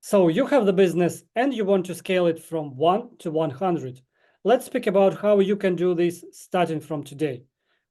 So you have the business and you want to scale it from 1 to 100. Let's speak about how you can do this starting from today.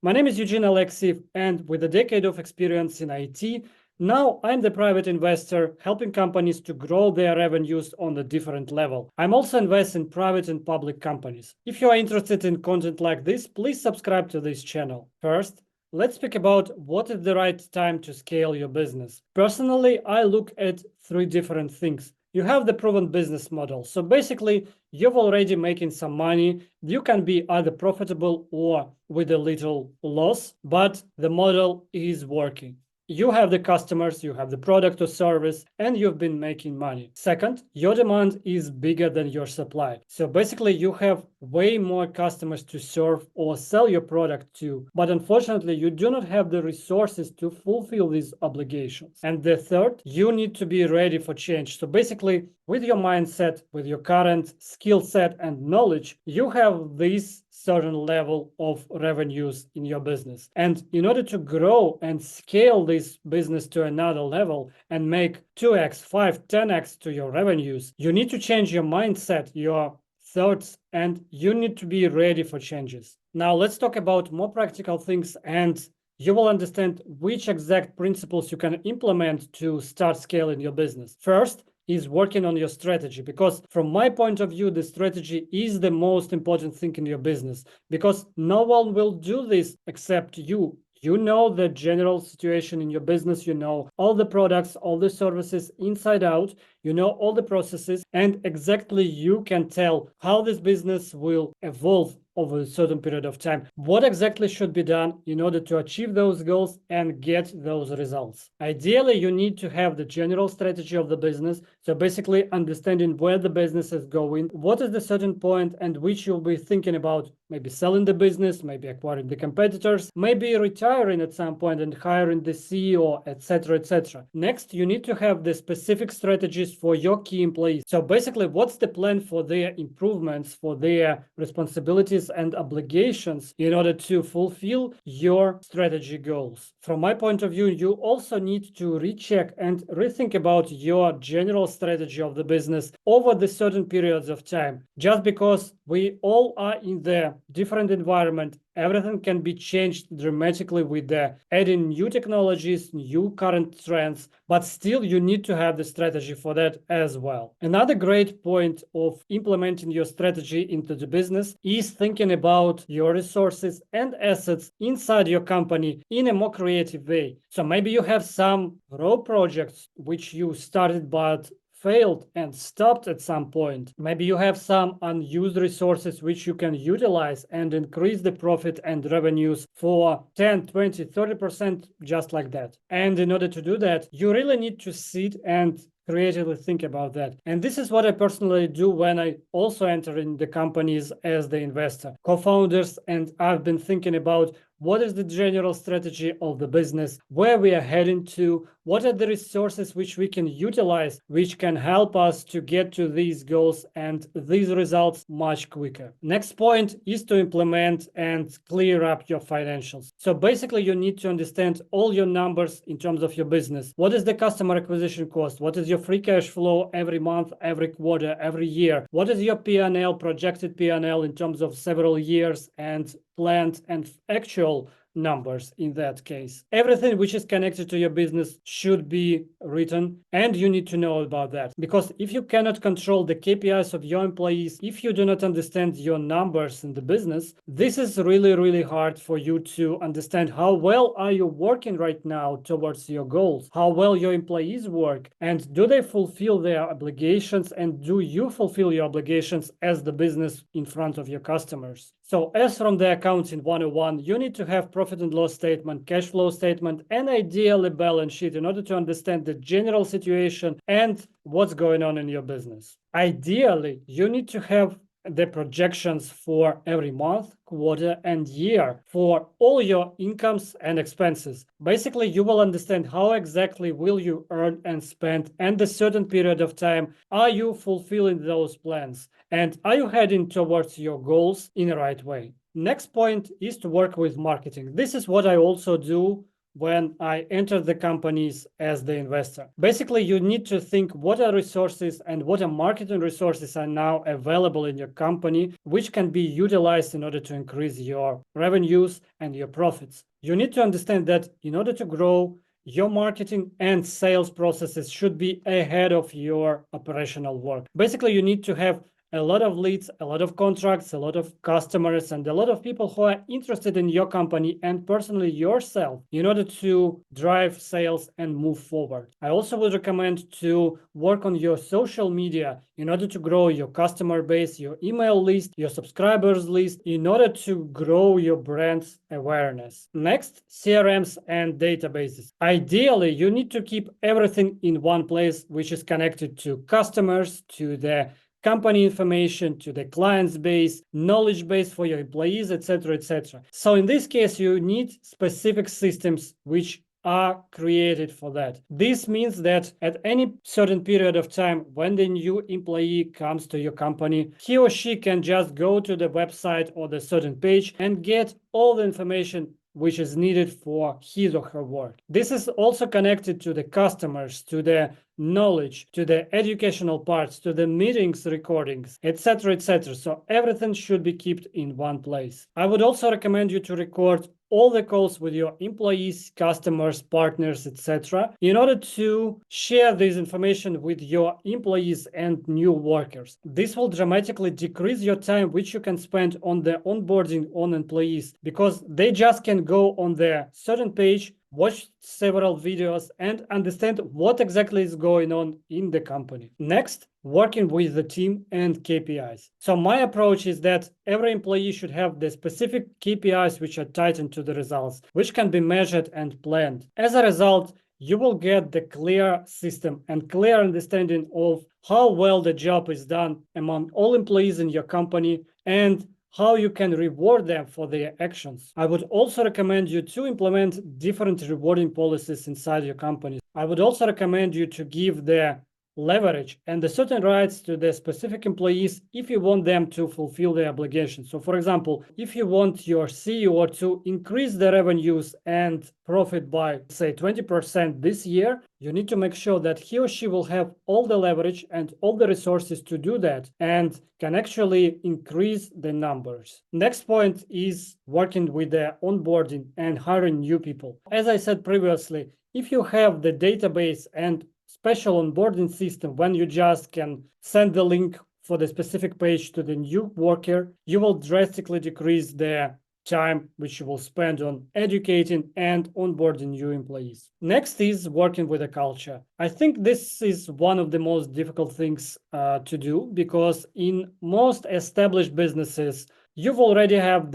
My name is Eugene Alexeev, and with a decade of experience in IT, now I'm the private investor helping companies to grow their revenues on a different level. I'm also invest in private and public companies. If you are interested in content like this, please subscribe to this channel. First, let's speak about what is the right time to scale your business. Personally, I look at three different things. You have the proven business model. So basically, you're already making some money. You can be either profitable or with a little loss, but the model is working. You have the customers, you have the product or service, and you've been making money. Second, your demand is bigger than your supply. So basically, you have way more customers to serve or sell your product to, but unfortunately, you do not have the resources to fulfill these obligations. And the third, you need to be ready for change. So basically, with your mindset, with your current skill set and knowledge, you have this certain level of revenues in your business. And in order to grow and scale this business to another level and make 2x, 5, 10x to your revenues, you need to change your mindset, your thoughts, and you need to be ready for changes. Now, let's talk about more practical things, and you will understand which exact principles you can implement to start scaling your business. First, is working on your strategy, because from my point of view, the strategy is the most important thing in your business, because no one will do this except you. You know the general situation in your business, you know all the products, all the services inside out, you know all the processes, and exactly you can tell how this business will evolve over a certain period of time. What exactly should be done in order to achieve those goals and get those results? Ideally, you need to have the general strategy of the business. So basically understanding where the business is going, what is the certain point and which you'll be thinking about, maybe selling the business, maybe acquiring the competitors, maybe retiring at some point and hiring the CEO, etc., etc. Next, you need to have the specific strategies for your key employees. So basically, what's the plan for their improvements, for their responsibilities and obligations in order to fulfill your strategy goals? From my point of view, you also need to recheck and rethink about your general strategy of the business over the certain periods of time. Just because we all are in the different environment, everything can be changed dramatically with the adding new technologies, new current trends, but still you need to have the strategy for that as well. Another great point of implementing your strategy into the business is thinking about your resources and assets inside your company in a more creative way. So maybe you have some raw projects which you started but failed and stopped at some point. Maybe you have some unused resources which you can utilize and increase the profit and revenues for 10, 20, 30%, just like that. And in order to do that, you really need to sit and creatively think about that. And this is what I personally do when I also enter in the companies as the investor, co-founders, and I've been thinking about what is the general strategy of the business, where we are heading to, what are the resources which we can utilize, which can help us to get to these goals and these results much quicker. Next point is to implement and clear up your financials. So basically, you need to understand all your numbers in terms of your business. What is the customer acquisition cost? What is your free cash flow every month, every quarter, every year? What is your P&L, projected P&L in terms of several years and planned and actual numbers in that case? Everything which is connected to your business should be written, and you need to know about that. Because if you cannot control the KPIs of your employees, if you do not understand your numbers in the business, this is really, really hard for you to understand how well are you working right now towards your goals, how well your employees work, and do they fulfill their obligations, and do you fulfill your obligations as the business in front of your customers? So as from the accounting 101, you need to have profit and loss statement, cash flow statement, and ideally balance sheet in order to understand the general situation and what's going on in your business. Ideally, you need to have the projections for every month, quarter, and year for all your incomes and expenses. Basically, you will understand how exactly will you earn and spend, and a certain period of time are you fulfilling those plans, and are you heading towards your goals in the right way. Next point is to work with marketing. This is what I also do when I entered the companies as the investor. Basically, you need to think what are resources and what are marketing resources are now available in your company, which can be utilized in order to increase your revenues and your profits. You need to understand that in order to grow, your marketing and sales processes should be ahead of your operational work. Basically, you need to have a lot of leads, a lot of contracts, a lot of customers, and a lot of people who are interested in your company and personally yourself in order to drive sales and move forward. I also would recommend to work on your social media in order to grow your customer base, your email list, your subscribers list, in order to grow your brand's awareness. Next, CRMs and databases. Ideally, you need to keep everything in one place, which is connected to customers, to the company information, to the client's base, knowledge base for your employees, etc., etc. So in this case, you need specific systems which are created for that. This means that at any certain period of time, when the new employee comes to your company, he or she can just go to the website or the certain page and get all the information which is needed for his or her work. This is also connected to the customers, to the knowledge, to the educational parts, to the meetings recordings, etc., etc. So everything should be kept in one place. I would also recommend you to record all the calls with your employees, customers, partners, etc., in order to share this information with your employees and new workers. This will dramatically decrease your time which you can spend on the onboarding on employees, because they just can go on their certain page, watch several videos, and understand what exactly is going on in the company. Next, working with the team and KPIs. So my approach is that every employee should have the specific KPIs which are tied into the results, which can be measured and planned. As a result, you will get the clear system and clear understanding of how well the job is done among all employees in your company and how you can reward them for their actions. I would also recommend you to implement different rewarding policies inside your company. I would also recommend you to give the leverage and the certain rights to the specific employees if you want them to fulfill their obligations. So for example, if you want your CEO to increase the revenues and profit by, say, 20% this year, you need to make sure that he or she will have all the leverage and all the resources to do that and can actually increase the numbers. Next point is working with the onboarding and hiring new people. As I said previously, if you have the database and special onboarding system, when you just can send the link for the specific page to the new worker, you will drastically decrease the time which you will spend on educating and onboarding new employees. Next is working with a culture. I think this is one of the most difficult things to do, because in most established businesses, you've already have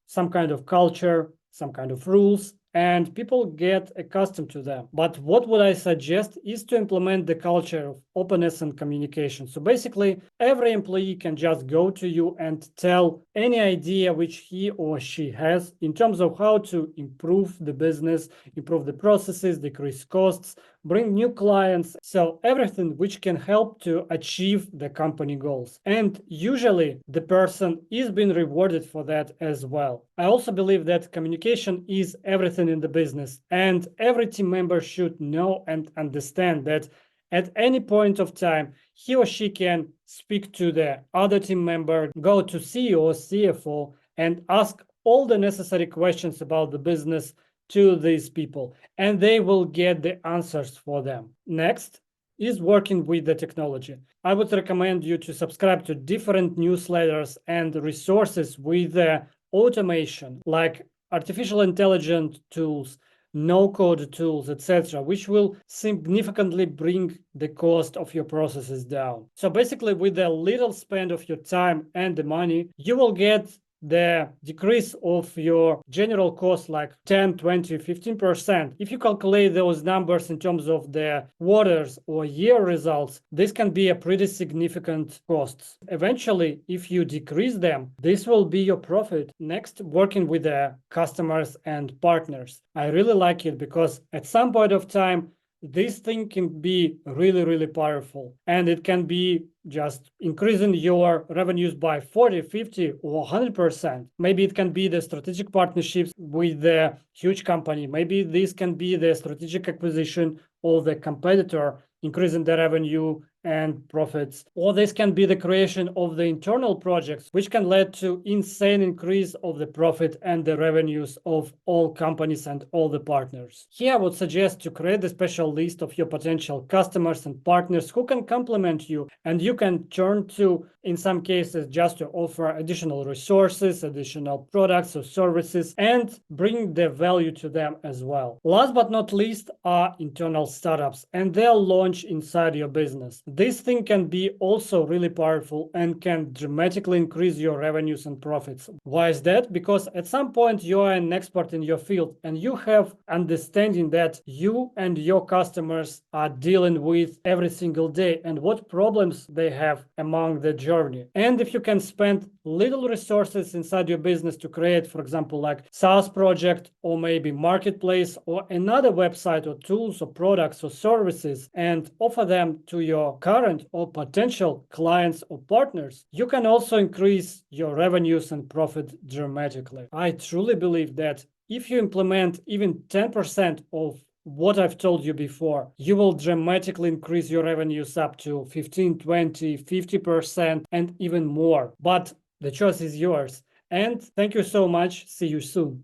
some kind of culture, some kind of rules, and people get accustomed to them. But what would I suggest is to implement the culture of openness and communication. So basically, every employee can just go to you and tell any idea which he or she has in terms of how to improve the business, improve the processes, decrease costs, bring new clients. So everything which can help to achieve the company goals. And usually the person is being rewarded for that as well. I also believe that communication is everything in the business, and every team member should know and understand that at any point of time, he or she can speak to the other team member, go to CEO, CFO, and ask all the necessary questions about the business to these people, and they will get the answers for them. Next is working with the technology. I would recommend you to subscribe to different newsletters and resources with automation, like artificial intelligence tools, no-code tools, etc., which will significantly bring the cost of your processes down. So basically, with a little spend of your time and the money, you will get the decrease of your general cost like 10, 20, 15%. If you calculate those numbers in terms of the quarters or year results, this can be a pretty significant cost. Eventually, if you decrease them, this will be your profit. Next, working with the customers and partners. I really like it because at some point of time, this thing can be really, really powerful. And it can be just increasing your revenues by 40, 50, or 100%. Maybe it can be the strategic partnerships with the huge company. Maybe this can be the strategic acquisition of the competitor, increasing the revenue and profits. Or this can be the creation of the internal projects, which can lead to insane increase of the profit and the revenues of all companies and all the partners. Here I would suggest to create a special list of your potential customers and partners who can complement you, and you can turn to, in some cases, just to offer additional resources, additional products or services, and bring the value to them as well. Last but not least are internal startups and their launch inside your business. This thing can be also really powerful and can dramatically increase your revenues and profits. Why is that? Because at some point you are an expert in your field and you have understanding that you and your customers are dealing with every single day and what problems they have among the journey. And if you can spend little resources inside your business to create, for example, like SaaS project or maybe marketplace or another website or tools or products or services and offer them to your current or potential clients or partners, you can also increase your revenues and profit dramatically. I truly believe that if you implement even 10% of what I've told you before, you will dramatically increase your revenues up to 15, 20, 50%, and even more. But the choice is yours. And thank you so much. See you soon.